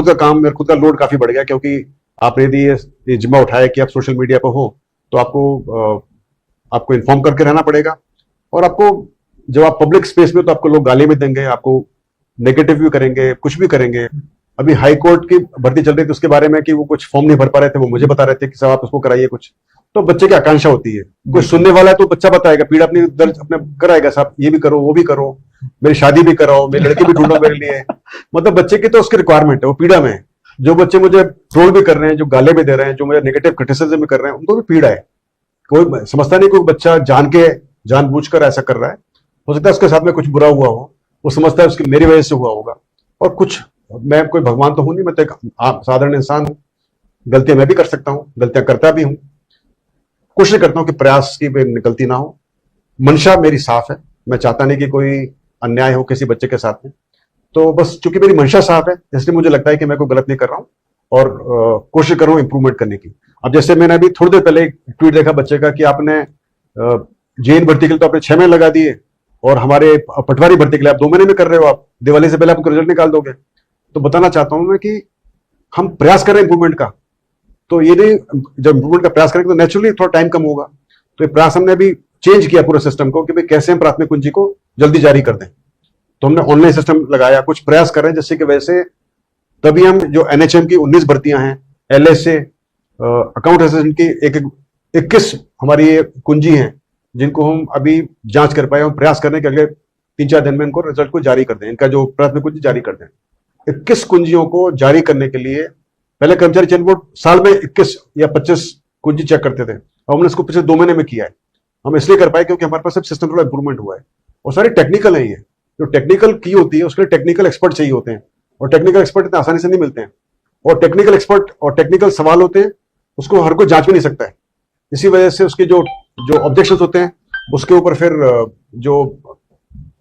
खुद का काम, मेरा खुद का लोड काफी बढ़ गया, क्योंकि आपने यदि ये जिम्मा उठाया कि आप सोशल मीडिया पर हो तो आपको इन्फॉर्म करके रहना पड़ेगा। और आपको जब आप पब्लिक स्पेस में, तो आपको लोग गाली भी देंगे, आपको नेगेटिव भी करेंगे, कुछ भी करेंगे। अभी हाई कोर्ट की भर्ती चल रही थी, उसके बारे में कि वो कुछ फॉर्म नहीं भर पा रहे थे, वो मुझे बता रहे थे कि साहब आप उसको कराइए कुछ। तो बच्चे की आकांक्षा होती है, कोई सुनने वाला है तो बच्चा बताएगा, पीड़ा अपनी दर्ज अपने कराएगा, साहब ये भी करो, वो भी करो, मेरी शादी भी कराओ, मेरी लड़की भी ढूंढो मेरे लिए। मतलब बच्चे की तो उसकी रिक्वायरमेंट है, वो पीड़ा में है। जो बच्चे मुझे ट्रोल भी कर रहे हैं, जो गाले भी दे रहे हैं, जो मुझे नेगेटिव क्रिटिसिज्म भी कर रहे हैं, उनको भी पीड़ा है। कोई समझता नहीं, कोई बच्चा जानबूझकर ऐसा कर रहा है। हो सकता है उसके साथ में कुछ बुरा हुआ हो, वो समझता है उसकी मेरी वजह से हुआ होगा। और कुछ, मैं कोई भगवान तो हूं नहीं, मैं तो एक साधारण इंसान हूं, गलतियां मैं भी कर सकता हूं, गलतियां करता भी हूं। कोशिश करता हूं कि प्रयास की गलती ना हो। मंशा मेरी साफ है, मैं चाहता नहीं कि कोई अन्याय हो किसी बच्चे के साथ में। तो बस चूंकि मेरी मंशा साफ है, इसलिए मुझे लगता है कि मैं कोई गलत नहीं कर रहा हूं, और कोशिश कर रहा हूं इंप्रूवमेंट करने की। अब जैसे मैंने अभी थोड़ी देर पहले एक ट्वीट देखा बच्चे का कि आपने जेईई भर्ती के लिए तो आपने 6 महीने लगा दिए, और हमारे पटवारी भर्ती के लिए आप 2 महीने में कर रहे हो, आप दिवाली से पहले आपको रिजल्ट निकाल दोगे। तो बताना चाहता हूं मैं कि हम प्रयास करें इंप्रूवमेंट का, तो ये नहीं, जब इंप्रूवमेंट का प्रयास करेंगे तो नेचुरली थोड़ा टाइम कम होगा। तो ये प्रयास हमने अभी चेंज किया पूरे सिस्टम को कि भाई कैसे हम प्राथमिक कुंजी को जल्दी जारी कर दें। तो हमने ऑनलाइन सिस्टम लगाया, कुछ प्रयास कर रहे हैं जिससे कि वैसे तभी हम जो एनएचएम की 19 भर्तियां हैं, एलएसए, अकाउंट असिस्टेंट की 21 हमारी ये कुंजी हैं, जिनको हम अभी जांच कर पाए। हम प्रयास करने के अगले 3-4 दिन में इनको रिजल्ट को जारी कर दें, इनका जो प्राथमिक कुंजी जारी कर दें। 21 कुंजियों को जारी करने के लिए पहले कर्मचारी चयन बोर्ड साल में 21 या 25 कुंजी चेक करते थे, और हमने इसको पिछले 2 महीने में किया है। हम इसलिए कर पाए क्योंकि हमारे पास सब सिस्टम थोड़ा इंप्रूवमेंट हुआ है, और सारी टेक्निकल है। ये जो टेक्निकल की होती है उसके लिए टेक्निकल एक्सपर्ट चाहिए होते हैं, और टेक्निकल एक्सपर्ट इतने आसानी से नहीं मिलते हैं। और टेक्निकल एक्सपर्ट और टेक्निकल सवाल होते हैं, उसको हर कोई जांच भी नहीं सकता है। इसी वजह से उसके जो जो ऑब्जेक्शन होते हैं, उसके ऊपर फिर जो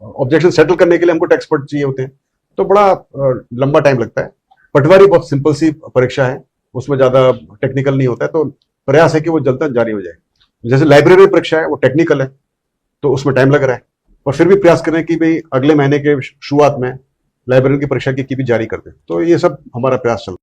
ऑब्जेक्शन सेटल करने के लिए हमको एक्सपर्ट चाहिए होते हैं। तो बड़ा लंबा टाइम लगता है। पटवारी बहुत सिंपल सी परीक्षा है, उसमें ज्यादा टेक्निकल नहीं होता है, तो प्रयास है कि वो जल्द तक जारी हो जाए। जैसे लाइब्रेरी परीक्षा है, वो टेक्निकल है, तो उसमें टाइम लग रहा है। और फिर भी प्रयास करें कि भाई अगले महीने के शुरुआत में लाइब्रेरी की परीक्षा की भी जारी कर दें। तो ये सब हमारा प्रयास चल रहा है।